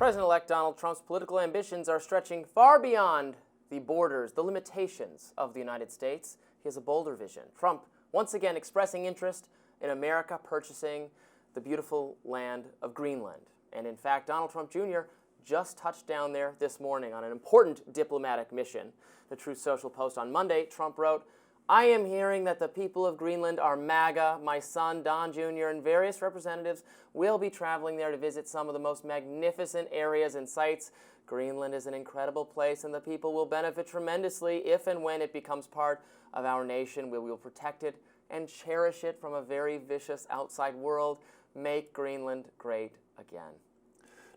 President-elect Donald Trump's political ambitions are stretching far beyond the borders, the limitations of the United States. He has a bolder vision. Trump once again expressing interest in America purchasing the beautiful land of Greenland. And in fact, Donald Trump Jr. just touched down there this morning on an important diplomatic mission. The Truth Social post on Monday, Trump wrote, "I am hearing that the people of Greenland are MAGA. My son, Don Jr., and various representatives will be traveling there to visit some of the most magnificent areas and sites. Greenland is an incredible place, and the people will benefit tremendously if and when it becomes part of our nation. We will protect it and cherish it from a very vicious outside world. Make Greenland great again."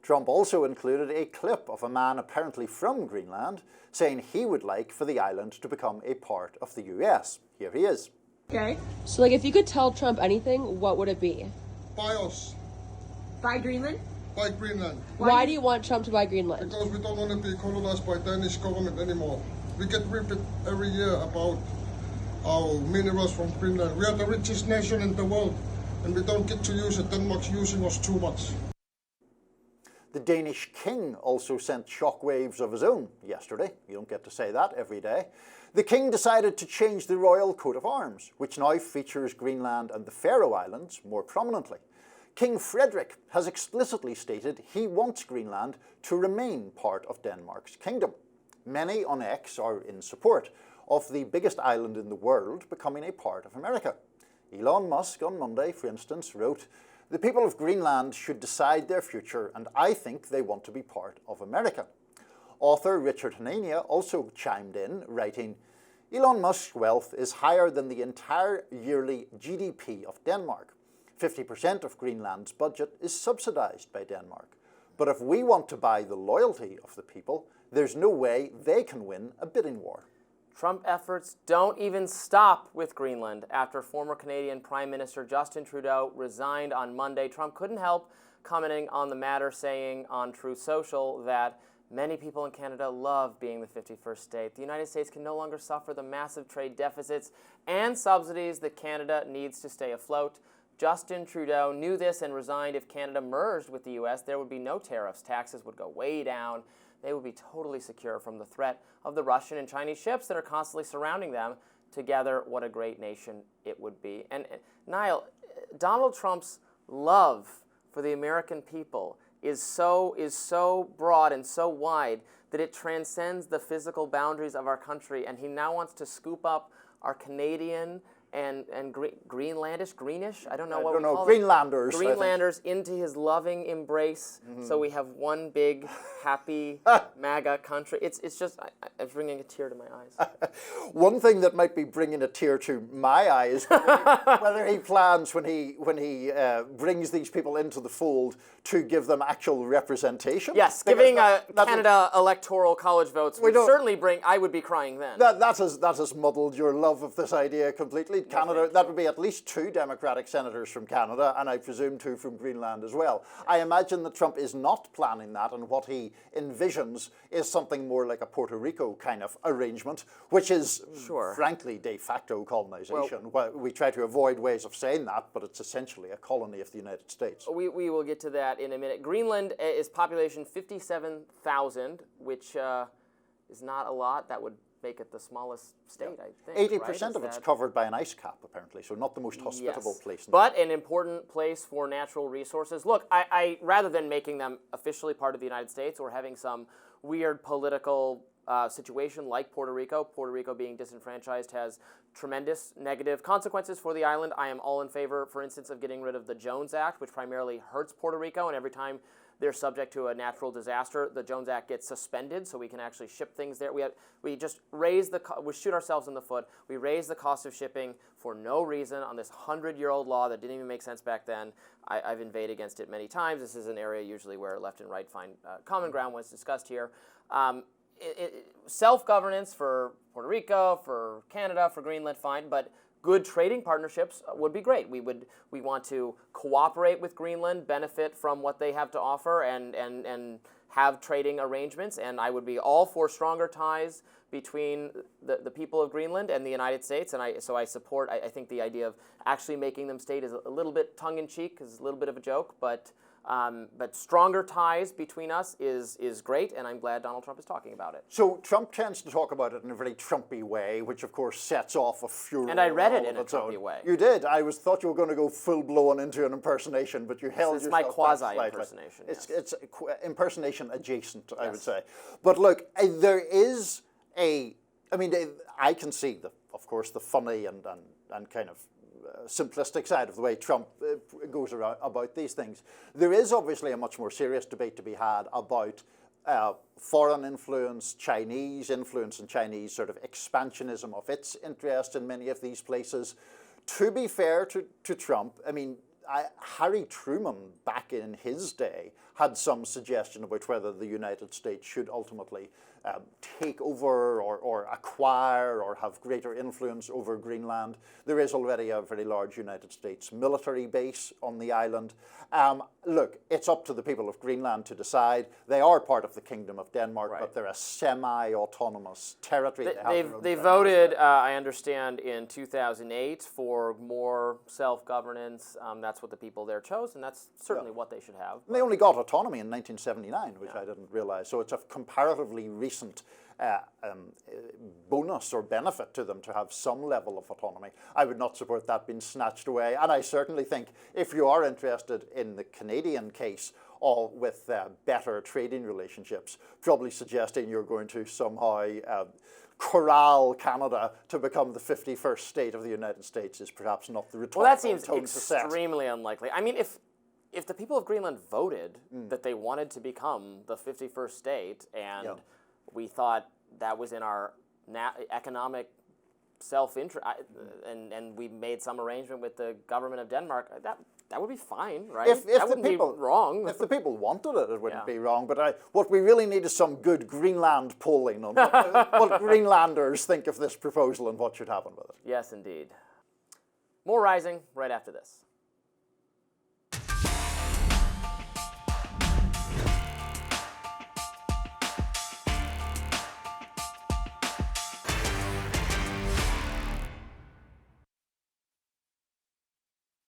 Trump also included a clip of a man apparently from Greenland saying he would like for the island to become a part of the US. Here he is. Okay. So, like, if you could tell Trump anything, what would it be? Buy us. Buy Greenland? Buy Greenland. Why do you want Trump to buy Greenland? Because we don't want to be colonized by Danish government anymore. We get ripped every year about our minerals from Greenland. We are the richest nation in the world, and we don't get to use it. Denmark's using us too much. The Danish king also sent shockwaves of his own yesterday. You don't get to say that every day. The king decided to change the royal coat of arms, which now features Greenland and the Faroe Islands more prominently. King Frederik has explicitly stated he wants Greenland to remain part of Denmark's kingdom. Many on X are in support of the biggest island in the world becoming a part of America. Elon Musk on Monday, for instance, wrote, "The people of Greenland should decide their future, and I think they want to be part of America." Author Richard Hanania also chimed in, writing, "Elon Musk's wealth is higher than the entire yearly GDP of Denmark. 50% of Greenland's budget is subsidized by Denmark. But if we want to buy the loyalty of the people, there's no way they can win a bidding war." Trump efforts don't even stop with Greenland. After former Canadian Prime Minister Justin Trudeau resigned on Monday, Trump couldn't help commenting on the matter, saying on Truth Social that many people in Canada love being the 51st state. The United States can no longer suffer the massive trade deficits and subsidies that Canada needs to stay afloat. Justin Trudeau knew this and resigned. If Canada merged with the U.S., there would be no tariffs. Taxes would go way down. They would be totally secure from the threat of the Russian and Chinese ships that are constantly surrounding them. Together, what a great nation it would be. And Niall, Donald Trump's love for the American people is so broad and so wide that it transcends the physical boundaries of our country, and he now wants to scoop up our Canadian and Greenish, I don't know what we call Greenlanders. Greenlanders into his loving embrace. So we have one big, happy MAGA country. It's just, I'm bringing a tear to my eyes. One thing that might be bringing a tear to my eye is whether he plans, when he brings these people into the fold, to give them actual representation. Yes, giving Canada electoral college votes would certainly bring, I would be crying then. That has muddled your love of this idea completely. Canada, that would be at least 2 Democratic senators from Canada, and I presume 2 from Greenland as well. I imagine that Trump is not planning that, and what he envisions is something more like a Puerto Rico kind of arrangement, which is, frankly, de facto colonization. Well, we try to avoid ways of saying that, but it's essentially a colony of the United States. We will get to that in a minute. Greenland is population 57,000, which is not a lot. That would make it the smallest state, I think. 80% of it's covered by an ice cap, apparently, so not the most hospitable place. But an important place for natural resources. Look, I rather than making them officially part of the United States or having some weird political situation like Puerto Rico being disenfranchised has tremendous negative consequences for the island. I am all in favor, for instance, of getting rid of the Jones Act, which primarily hurts Puerto Rico, and every time they're subject to a natural disaster, the Jones Act gets suspended, so we can actually ship things there. We just raise we shoot ourselves in the foot. We raise the cost of shipping for no reason on this 100-year-old law that didn't even make sense back then. I've invaded against it many times. This is an area usually where left and right find common ground when it's discussed here. Self-governance for Puerto Rico, for Canada, for Greenland, fine, but good trading partnerships would be great. We want to cooperate with Greenland, benefit from what they have to offer, and have trading arrangements. And I would be all for stronger ties between the people of Greenland and the United States. And so I support. I think the idea of actually making them state is a little bit tongue-in-cheek, because it's a little bit of a joke, but But stronger ties between us is great, and I'm glad Donald Trump is talking about it. So Trump tends to talk about it in a very Trumpy way, which of course sets off a furor. And I read it in a its own. Trumpy way. You did. I thought you were going to go full-blown into an impersonation, but you held It's yourself my back quasi-impersonation, slightly. yes. It's impersonation adjacent, I would say. But look, there is I can see, of course, the funny and kind of simplistic side of the way Trump goes about these things. There is obviously a much more serious debate to be had about foreign influence, Chinese influence, and Chinese sort of expansionism of its interest in many of these places. To be fair to Trump, I mean, Harry Truman, back in his day, had some suggestion about whether the United States should ultimately take over or acquire or have greater influence over Greenland. There is already a very large United States military base on the island. Look, it's up to the people of Greenland to decide. They are part of the Kingdom of Denmark, Right. but they're a semi-autonomous territory. They voted, I understand, in 2008 for more self-governance. That's what the people there chose, and that's certainly what they should have. And they only got autonomy in 1979, which I didn't realize. So it's a comparatively recent bonus or benefit to them to have some level of autonomy. I would not support that being snatched away. And I certainly think if you are interested in the Canadian case with better trading relationships, probably suggesting you're going to somehow corral Canada to become the 51st state of the United States is perhaps not the rhetorical Well, that seems tone to set. extremely unlikely. I mean, if the people of Greenland voted that they wanted to become the 51st state, and we thought that was in our economic self-interest, and we made some arrangement with the government of Denmark, that would be fine, right? That wouldn't be wrong. If the people wanted it, it wouldn't be wrong. But what we really need is some good Greenland polling on what Greenlanders think of this proposal and what should happen with it. Yes, indeed. More Rising right after this.